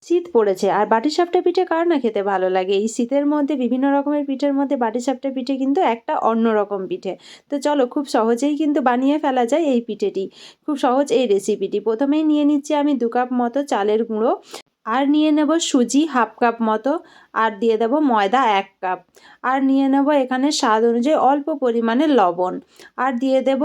শীত পড়েছে আর বাটিসাপটা পিঠে কার না খেতে ভালো লাগে। এই শীতের মধ্যে বিভিন্ন রকমের পিঠের মধ্যে বাটিসাপটা পিঠে কিন্তু একটা অন্যরকম পিঠে। তো চলো খুব সহজেই কিন্তু বানিয়ে ফেলা যায় এই পিঠেটি। খুব সহজ এই রেসিপিটি। প্রথমেই নিয়ে নিচ্ছি আমি 2 কাপ মতো চালের গুঁড়ো, আর নিয়ে নেব সুজি হাফ কাপ মতো, আর দিয়ে দেব ময়দা 1 কাপ, আর নিয়ে নেব এখানে স্বাদ অনুযায়ী অল্প পরিমাণে লবণ, আর দিয়ে দেব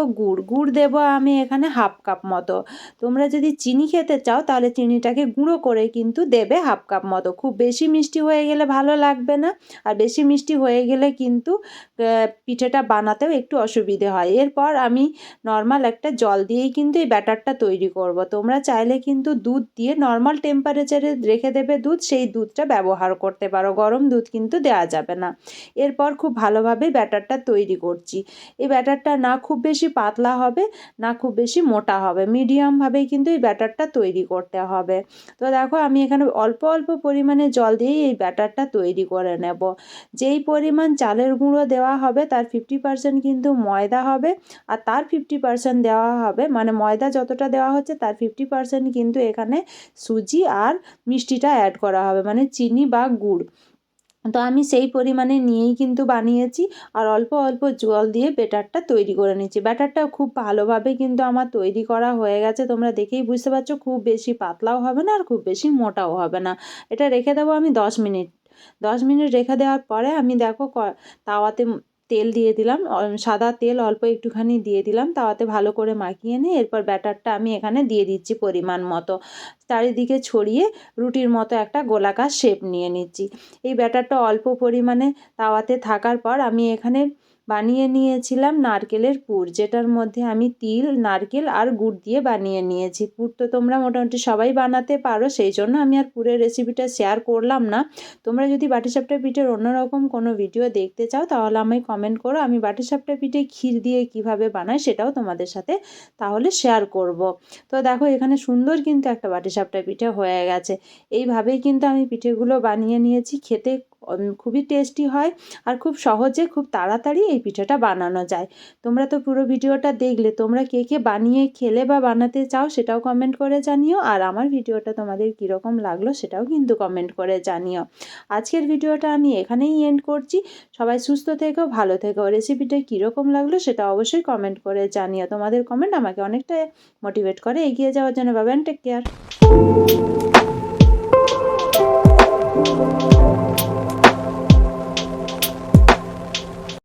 গুড় দেব আমি এখানে হাফ কাপ মতো। তোমরা যদি চিনি খেতে চাও তাহলে চিনিটাকে গুঁড়ো করে কিন্তু দেবে হাফ কাপ মতো। খুব বেশি মিষ্টি হয়ে গেলে ভালো লাগবে না, আর বেশি মিষ্টি হয়ে গেলে কিন্তু পিঠেটা বানাতেও একটু অসুবিধে হয়। এরপর আমি নর্মাল একটা জল দিয়েই কিন্তু এই ব্যাটারটা তৈরি করব। তোমরা চাইলে কিন্তু দুধ দিয়ে নর্মাল টেম্পারেচারে রেখে দেবে দুধ, সেই দুধটা ব্যবহার করতে পারো, গরম দুধ কিন্তু দেওয়া যাবে না। এরপর খুব ভালোভাবে ব্যাটারটা তৈরি করছি। এই ব্যাটারটা না খুব বেশি পাতলা হবে না খুব বেশি মোটা হবে, মিডিয়ামভাবেই কিন্তু এই ব্যাটারটা তৈরি করতে হবে। তো দেখো আমি এখানে অল্প অল্প পরিমাণে জল দিয়েই এই ব্যাটারটা তৈরি করে নেব। যেই পরিমাণ চালের গুঁড়ো দেওয়া হবে তার 50% কিন্তু ময়দা হবে, আর তার 50% দেওয়া হবে, মানে ময়দা যতটা দেওয়া হচ্ছে তার 50% কিন্তু এখানে সুজি আর মিষ্টিটা অ্যাড করা হবে, মানে চিনি বা গুড়। তো আমি সেই পরিমাণে নিয়েই কিন্তু বানিয়েছি, আর অল্প অল্প জল দিয়ে ব্যাটারটা তৈরি করে নিচ্ছি। ব্যাটারটা খুব ভালোভাবে কিন্তু আমার তৈরি করা হয়ে গেছে, তোমরা দেখেই বুঝতে পারছো। খুব বেশি পাতলাও হবে না আর খুব বেশি মোটাও হবে না। এটা রেখে দেবো আমি 10 মিনিট। 10 মিনিট রেখে দেওয়ার পরে আমি দেখো তাওয়াতে তেল দিয়ে দিলাম, সাদা তেল অল্প একটুখানি দিয়ে দিলাম, তাওয়াতে ভালো করে মাখিয়ে নিয়ে এরপর ব্যাটারটা আমি এখানে দিয়ে দিচ্ছি পরিমাণ মতো, চারিদিকে ছড়িয়ে রুটির মতো একটা গোলাকার শেপ নিয়ে নিচ্ছি। এই ব্যাটারটা অল্প পরিমাণে তাওয়াতে থাকার পর আমি এখানে বানিয়ে নিয়েছিলাম নারকেলের পুর, যেটার মধ্যে আমি তিল, নারকেল আর গুড় দিয়ে বানিয়ে নিয়েছি। পুর তো তোমরা মোটামুটি সবাই বানাতে পারো, সেই জন্য আমি আর পুরের রেসিপিটা শেয়ার করলাম না। তোমরা যদি বাটিসাপটা পিঠের অন্যরকম কোনো ভিডিও দেখতে চাও তাহলে আমায় কমেন্ট করো, আমি বাটিসাপটা পিঠে ক্ষীর দিয়ে কিভাবে বানাই সেটাও তোমাদের সাথে তাহলে শেয়ার করব। তো দেখো এখানে সুন্দর কিন্তু একটা বাটিসাপটা পিঠে হয়ে গেছে। এইভাবেই কিন্তু আমি পিঠেগুলো বানিয়ে নিয়েছি। খেতে খুবই টেস্টি হয়, আর খুব সহজে খুব তাড়াতাড়ি এই পিঠেটা বানানো যায়। তোমরা তো পুরো ভিডিওটা দেখলে, তোমরা কে কে বানিয়ে খেলে বা বানাতে চাও সেটাও কমেন্ট করে জানিও, আর আমার ভিডিওটা তোমাদের কীরকম লাগলো সেটাও কিন্তু কমেন্ট করে জানিও। আজকের ভিডিওটা আমি এখানেই এন্ড করছি। সবাই সুস্থ থেকো, ভালো থেকো। রেসিপিটা কীরকম লাগলো সেটা অবশ্যই কমেন্ট করে জানিও। তোমাদের কমেন্ট আমাকে অনেকটা মোটিভেট করে এগিয়ে যাওয়ার জন্য। Bye bye, take care.